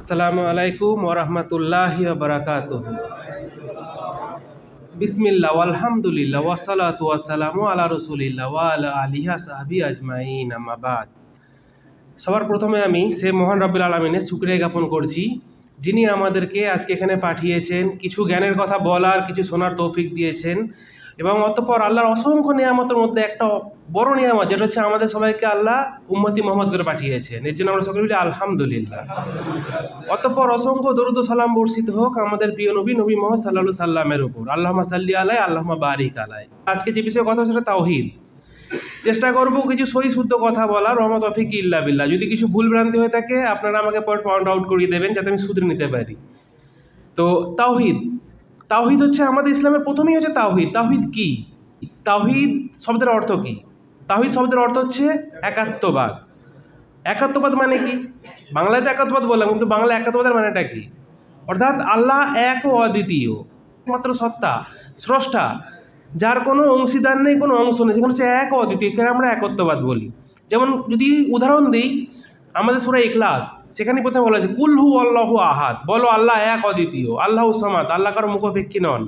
আসসালামু আলাইকুম ওরহমতুল্লাহি বারাকাতুহু। বিসমিল্লাহ আলহামদুলিল্লাহ ওয়াসসালাতু ওয়াসসালামু আলা রাসূলিল্লাহ ওয়া আলা আলিহি সাহবি আজমাইন, আম্মা বাদ। সবার প্রথমে আমি সে মহান রব্বুল আলামিনের শুকরিয়া জ্ঞাপন করছি, যিনি আমাদেরকে আজকে এখানে পাঠিয়েছেন, কিছু জ্ঞানের কথা বলার, কিছু শোনার তৌফিক দিয়েছেন। এবং অতঃপর আল্লাহর অসংখ্য নিয়ামতের মধ্যে একটা বড় নিয়ামত, যেটা হচ্ছে আমাদের সবাইকে আল্লাহ উম্মতি মুহাম্মদ করে পাঠিয়েছেন। এর জন্য আমরা সকলে বলি আলহামদুলিল্লাহ। অতঃপর অসংখ্য দরুদ ও সালাম বর্ষিত হোক আমাদের প্রিয় নবী মুহাম্মদ সাল্লাল্লাহু আলাইহি সাল্লামের উপর। আল্লাহুম্মা সাল্লি আলাইহি, আল্লাহুম্মা বারিক আলাইহি। আজকে যে বিষয়ে কথা সেটা তাওহীদ। চেষ্টা করব কিছু সহি শুদ্ধ কথা বলার, রহমত তৌফিক ইল্লা বিল্লাহ। যদি কিছু ভুল ভ্রান্তি হয়ে থাকে আপনারা আমাকে পয়েন্ট আউট করিয়ে দেবেন, যাতে আমি শুধরে নিতে পারি। তো তাওহীদ তাওহীদ হচ্ছে আমাদের ইসলামের প্রথমেই হচ্ছে তাওহীদ। তাওহীদ কি? তাওহীদ শব্দের অর্থ কি? তাওহীদ শব্দের অর্থ হচ্ছে একাত্মবাদ। একাত্মবাদ মানে কি? বাংলায় তো একাত্মবাদ বললাম, কিন্তু বাংলা একাত্মবাদের মানেটা কি? অর্থাৎ আল্লাহ এক ও অদ্বিতীয়, মাত্র সত্তা, স্রষ্টা, যার কোনো অংশীদার নেই, কোনো অংশ নেই, সেখানে হচ্ছে এক ও অদ্বিতীয়। এখানে আমরা একত্ববাদ বলি। যেমন যদি উদাহরণ দিই, আমাদের সূরা ইখলাস, সেখানে প্রথমে বলা আছে কুল হু আল্লাহু আহাদ, বলো আল্লাহ এক অদ্বিতীয়, আল্লাহু সামাদ, আল্লাহ কারো মুখাপেক্ষী নন।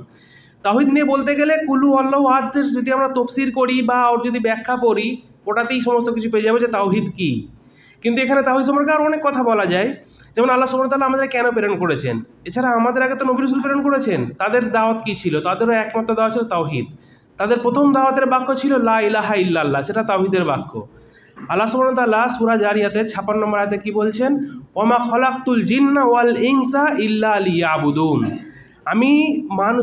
তাওহীদ নিয়ে বলতে গেলে কুল হু আল্লাহু আহাদের যদি আমরা তাফসীর করি বা ওর যদি ব্যাখ্যা পড়ি, ওটাতেই সমস্ত কিছু পেয়ে যাবে যে তাওহীদ কি। কিন্তু এখানে তাওহীদ সম্পর্কে আরও অনেক কথা বলা যায়। যেমন আল্লাহ সুবহানাহু ওয়া তাআলা আমাদের কেন প্রেরণ করেছেন, এছাড়া আমাদের আগে তো নবী রাসূল প্রেরণ করেছেন, তাদের দাওয়াত কী ছিল? তাদেরও একমাত্র দাওয়াত ছিল তাওহীদ। তাদের প্রথম দাওয়াতের বাক্য ছিল লা ইলাহা ইল্লাল্লাহ, সেটা তাওহীদের বাক্য। আল্লাহ সুবহানাহু ওয়া তাআলা সূরা জারিয়াতে 56 নম্বর আয়াতে কি বলছেন? ওমা খলাকতুল জিন্না ওয়াল ইনসা ইল্লা লিয়াবুদুন। আমি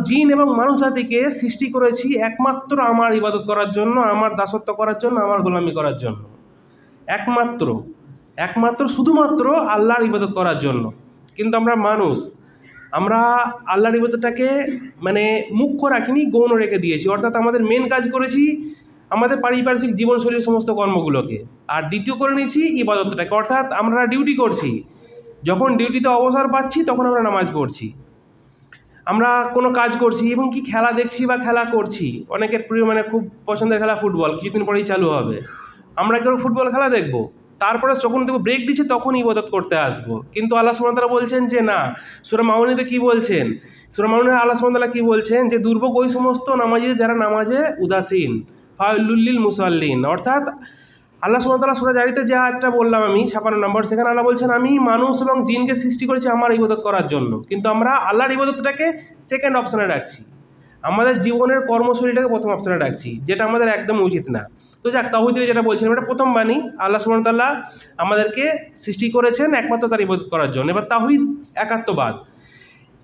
জিন এবং মানুষ জাতিকে সৃষ্টি করেছি একমাত্র আমার ইবাদত করার জন্য, আমার দাসত্ব করার জন্য, আমার গোলামি করার জন্য। একমাত্র শুধুমাত্র আল্লাহর ইবাদত করার জন্য। কিন্তু আমরা মানুষ, আমরা আল্লাহর ইবাদতটাকে মানে মুখ্য রাখিনি, গৌণ রেখে দিয়েছি। অর্থাৎ আমাদের মেন কাজ করেছি আমাদের পারিপার্শ্বিক জীবনশৈলীর সমস্ত কর্মগুলোকে, আর দ্বিতীয় করে নিয়েছি ইবাদতটাকে। অর্থাৎ আমরা ডিউটি করছি, যখন ডিউটিতে অবসর পাচ্ছি তখন আমরা নামাজ পড়ছি, আমরা কোনো কাজ করছি, এবং কি খেলা দেখছি বা খেলা করছি। অনেকের প্রিয় খুব পছন্দের খেলা ফুটবল, কিছুদিন পরেই চালু হবে। আমরা কেউ ফুটবল খেলা দেখবো, তারপরে যখন দেখবো ব্রেক দিচ্ছে তখন ইবাদত করতে আসবো। কিন্তু আল্লাহ সুবহানাহু ওয়া তাআলা বলছেন যে না। সূরা মাউনিতে কি বলছেন? সূরা মাউনিতে আল্লাহ সুবহানাহু ওয়া তাআলা কি বলছেন? যে দুর্ভোগ ওই সমস্ত নামাজি যারা নামাজে উদাসীন, ফাওয়াইলুল লিল মুসাল্লিন। অর্থাৎ আল্লাহ সুবহানাহু ওয়া তাআলা সূরা জারিয়াতে যে আয়াতটা বললাম আমি 56 নম্বর, সেখানে আল্লাহ বলছেন আমি মানুষ এবং জিনকে সৃষ্টি করেছি আমার ইবাদত করার জন্য। কিন্তু আমরা আল্লাহর ইবাদতটাকে সেকেন্ড অপশনে রাখছি, আমাদের জীবনের কর্মশৈলীটাকে প্রথম অপশনে রাখছি, যেটা আমাদের একদম উচিত না। তো যাক, তাওহীদের যেটা বলছিলাম, এটা প্রথম বাণী। আল্লাহ সুবহানাহু ওয়া তাআলা আমাদেরকে সৃষ্টি করেছেন একমাত্র তার ইবাদত করার জন্য। এবার তাওহীদ একাত্মবাদ,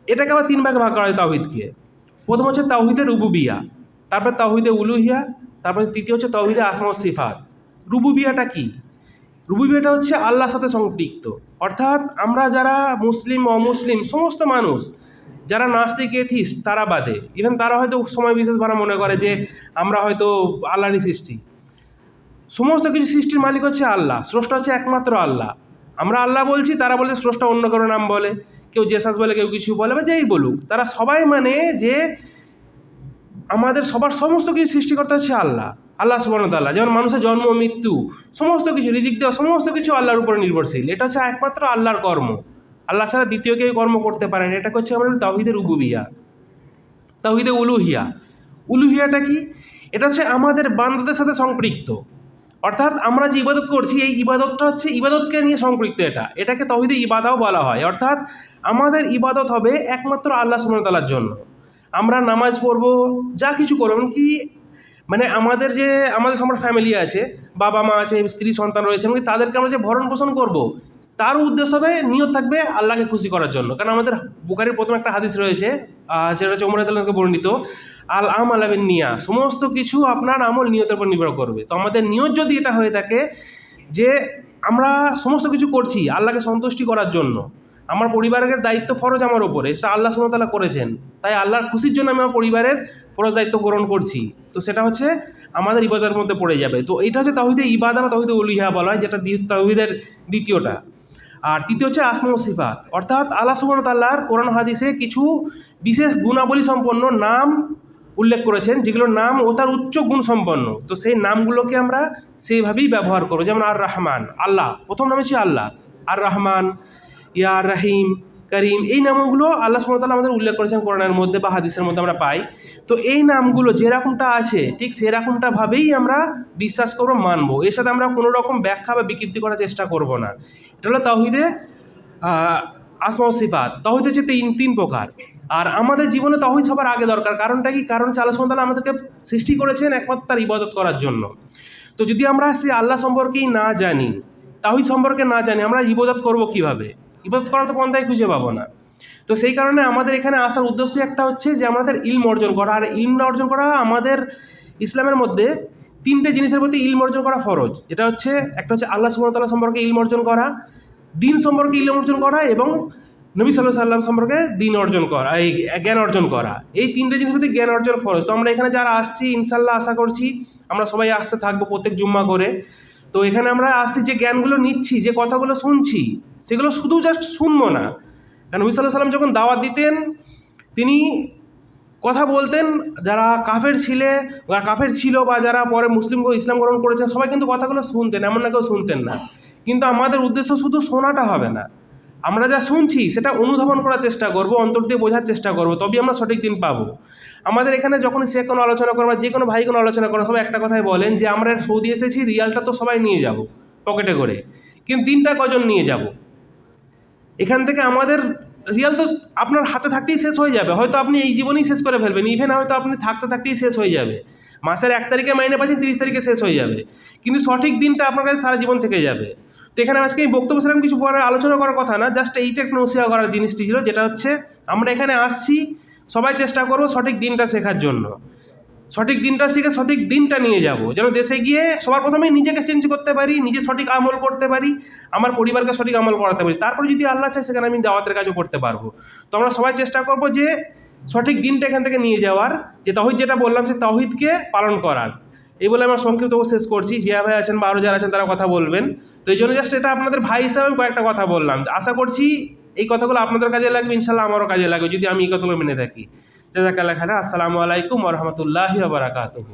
এটাকে আবার তিন ভাগে ভাগ করা হয় তাওহীদকে। প্রথম হচ্ছে তাওহীদে রুবুবিয়া, তারপর তাওহীদে উলুহিয়া, তারপর তৃতীয় হচ্ছে তাওহীদে আসমা ও সিফাত। রুবুবিয়াটা কি? রুবুবিয়াটা হচ্ছে আল্লাহর সাথে সম্পৃক্ত। অর্থাৎ আমরা যারা মুসলিম অমুসলিম সমস্ত মানুষ, যারা নাস্তিক এথিস্ট তারা বাদে, ইভেন তারা হয়তো সময় বিশেষ ভাড়া মনে করে যে আমরা হয়তো আল্লাহরই সৃষ্টি। সমস্ত কিছু সৃষ্টির মালিক হচ্ছে আল্লাহ, স্রষ্টা হচ্ছে একমাত্র আল্লাহ। আমরা আল্লাহ বলছি, তারা বলে স্রষ্টা অন্য কারো নাম বলে, কেউ জেসাস বলে, কেউ কিছু বলে, বা যেই বলুক, তারা সবাই মানে যে আমাদের সবার সমস্ত কিছু সৃষ্টিকর্তা হচ্ছে আল্লাহ, আল্লাহ সুবহানাহু ওয়া তাআলা। যেমন মানুষের জন্ম মৃত্যু সমস্ত কিছু, রিজিক দেওয়া সমস্ত কিছু আল্লাহর উপরে নির্ভরশীল। এটা হচ্ছে একমাত্র আল্লাহর কর্ম, আল্লাহ ছাড়া দ্বিতীয় কেউ কর্ম করতে পারে না। এটাকে হচ্ছে আমরা তাওহীদে রুবুবিয়া। তাওহীদে উলুহিয়া, উলুহিয়াটা কি? এটা হচ্ছে আমাদের বান্দাদের সাথে সম্পৃক্ত। অর্থাৎ আমরা যে ইবাদত করছি, এই ইবাদতটা হচ্ছে ইবাদতকে নিয়ে সম্পৃক্ত। এটাকে তাওহীদে ইবাদাও বলা হয়। অর্থাৎ আমাদের ইবাদত হবে একমাত্র আল্লাহ সুবহানাহু ওয়া তাআলার জন্য। আমরা নামাজ পড়বো, যা কিছু করবো, এমনকি আমাদের সবার ফ্যামিলি আছে, বাবা মা আছে, স্ত্রী সন্তান রয়েছে, এমনকি তাদেরকে আমরা যে ভরণ পোষণ করবো, তারও উদ্দেশ্য হবে, নিয়ত থাকবে আল্লাহকে খুশি করার জন্য। কারণ আমাদের বুখারীর প্রথম একটা হাদিস রয়েছে, যেটা হচ্ছে ওমর রাদিয়াল্লাহু আনহু বর্ণিত, আল আমাল বিন নিয়া, সমস্ত কিছু আপনার আমল নিয়তের উপর নির্ভর করবে। তো আমাদের নিয়ত যদি এটা হয়ে থাকে যে আমরা সমস্ত কিছু করছি আল্লাহকে সন্তুষ্টি করার জন্য, আমার পরিবারের দায়িত্ব ফরজ আমার ওপরে, সেটা আল্লাহ সুবহানাহু ওয়া তাআলা করেছেন, তাই আল্লাহর খুশির জন্য আমি আমার পরিবারের ফরজ দায়িত্ব গ্রহণ করছি, তো সেটা হচ্ছে আমাদের ইবাদতের মধ্যে পড়ে যাবে। তো এটা হচ্ছে তাওহীদে ইবাদা বা তাওহীদে উলুহিয়া বলা হয়, যেটা তাওহীদের দ্বিতীয়টা। আর তৃতীয় হচ্ছে আসমা ও সিফাত। অর্থাৎ আল্লাহ সুবহানাহু ওয়া তাআলার কোরআন হাদিসে কিছু বিশেষ গুণাবলী সম্পন্ন নাম উল্লেখ করেছেন, যেগুলোর নাম ও তার উচ্চ গুণ সম্পন্ন। তো সেই নামগুলোকে আমরা সেইভাবেই ব্যবহার করবো। যেমন আর রহমান, আল্লাহ প্রথম নাম হচ্ছে আল্লাহ, আর রহমান, ইয়া রাহিম, করিম, এই নামগুলো আল্লাহ সুবহানাহু ওয়া তাআলা আমাদের উল্লেখ করেছেন কোরআনের মধ্যে বা হাদিসের মধ্যে আমরা পাই। তো এই নামগুলো যেরকমটা আছে ঠিক সেরকমটাভাবেই আমরা বিশ্বাস করবো, মানবো। এর সাথে আমরা কোনো রকম ব্যাখ্যা বা বিকৃতি করার চেষ্টা করব না। এটা হলো তাওহীদে আসমা ও সিফাত। তাওহীদ হচ্ছে তিন প্রকার। আর আমাদের জীবনে তাওহীদ সবার আগে দরকার। কারণটা কি? কারণ হচ্ছে আল্লাহ সুবহানাহু ওয়া তাআলা আমাদেরকে সৃষ্টি করেছেন একমাত্র তার ইবাদত করার জন্য। তো যদি আমরা সেই আল্লাহ সম্পর্কেই না জানি, তাওহীদ সম্পর্কে না জানি, আমরা ইবাদত করব কিভাবে? ইবাদত করার তো পন্থাই খুঁজে পাবো না। তো সেই কারণে আমাদের এখানে আসার উদ্দেশ্য একটা হচ্ছে যে আমাদের ইলম অর্জন করা। আর ইলম অর্জন করা আমাদের ইসলামের মধ্যে তিনটে জিনিসের প্রতি ইলম অর্জন করা ফরজ। এটা হচ্ছে, একটা হচ্ছে আল্লাহ সুবহানাহু ওয়া তাআলা সম্পর্কে ইলম অর্জন করা, দিন সম্পর্কে ইলম অর্জন করা, এবং নবী সাল্লাল্লাহু আলাইহি ওয়াসাল্লাম সম্পর্কে দিন অর্জন করা, এই জ্ঞান অর্জন করা। এই তিনটে জিনিসের প্রতি জ্ঞান অর্জন ফরজ। তো আমরা এখানে যারা আসছি ইনশাআল্লাহ আশা করছি আমরা সবাই আসতে থাকবো প্রত্যেক জুম্মা করে। তো এখানে আমরা আসছি, যে জ্ঞানগুলো নিচ্ছি, যে কথাগুলো শুনছি, সেগুলো শুধু জাস্ট শুনবো না। কারণ নবী সাল্লাল্লাহু আলাইহি ওয়াসাল্লাম যখন দাওয়াত দিতেন, তিনি কথা বলতেন, যারা কাফের ছিল বা যারা পরে ইসলাম গ্রহণ করেছেন, সবাই কিন্তু কথাগুলো শুনতেন, এমন না কেউ শুনতেন না। কিন্তু আমাদের উদ্দেশ্য শুধু শোনাটা হবে না, আমরা যা শুনছি সেটা অনুধাবন করার চেষ্টা করব, অন্তর দিয়ে বোঝার চেষ্টা করব, তবেই আমরা সঠিক দিন পাবো। আমাদের এখানে যখন সে কোনো আলোচনা করবো, যে কোনো ভাই কোনো আলোচনা করবো, সবাই একটা কথাই বলেন যে আমরা সৌদি এসেছি, রিয়ালটা তো সবাই নিয়ে যাব পকেটে করে, কিন্তু দিনটা কজন নিয়ে যাব? এখান থেকে আমাদের রিয়াল তো আপনার হাতে থাকতেই শেষ হয়ে যাবে, হয়তো আপনি এই জীবনেই শেষ করে ফেলবেন, ইভেন হয়তো আপনি থাকতে থাকতেই শেষ হয়ে যাবে। মাসের 1 তারিখে মাইনে পাচ্ছেন, 30 তারিখে শেষ হয়ে যাবে, কিন্তু সঠিক দিনটা আপনার কাছে সারা জীবন থেকে যাবে। তো এখানে আজকে এই বক্তব্য সেরকম কিছু পরে আলোচনা করার কথা না, জাস্ট এইটা একটু নসিহত করার জিনিসটি ছিল, যেটা হচ্ছে আমরা এখানে আসছি, সবাই চেষ্টা করবো সঠিক দিনটা শেখার জন্য, সঠিক দিনটা শিখে সঠিক দিনটা নিয়ে যাব, যেন দেশে গিয়ে সবার প্রথমেই নিজেকে চেঞ্জ করতে পারি, নিজে সঠিক আমল করতে পারি, আমার পরিবারকে সঠিক আমল করাতে পারি, তারপরে যদি আল্লাহ চায় সেখানে আমি দাওয়াতের কাজও করতে পারবো। তো আমরা সবাই চেষ্টা করব যে সঠিক দিনটা এখান থেকে নিয়ে যাওয়ার, যে তাওহীদ যেটা বললাম সে তাওহীদকে পালন করার। এই বলে আমার সংক্ষিপ্ত শেষ করছি। জিয়া ভাই আছেন বা আরও যারা আছেন তারা কথা বলবেন। তো এই জন্য জাস্ট এটা আপনাদের ভাই হিসাবে কয়েকটা কথা বললাম, আশা করছি এই কথাগুলো আপনাদের কাজে লাগবে, ইনশাল্লাহ আমারও কাজে লাগবে যদি আমি এই কথাগুলো মেনে থাকি। জাযাকাল্লাহু খাইরান। আসসালামু আলাইকুম ওয়া রাহমাতুল্লাহি ওয়া বারাকাতুহু।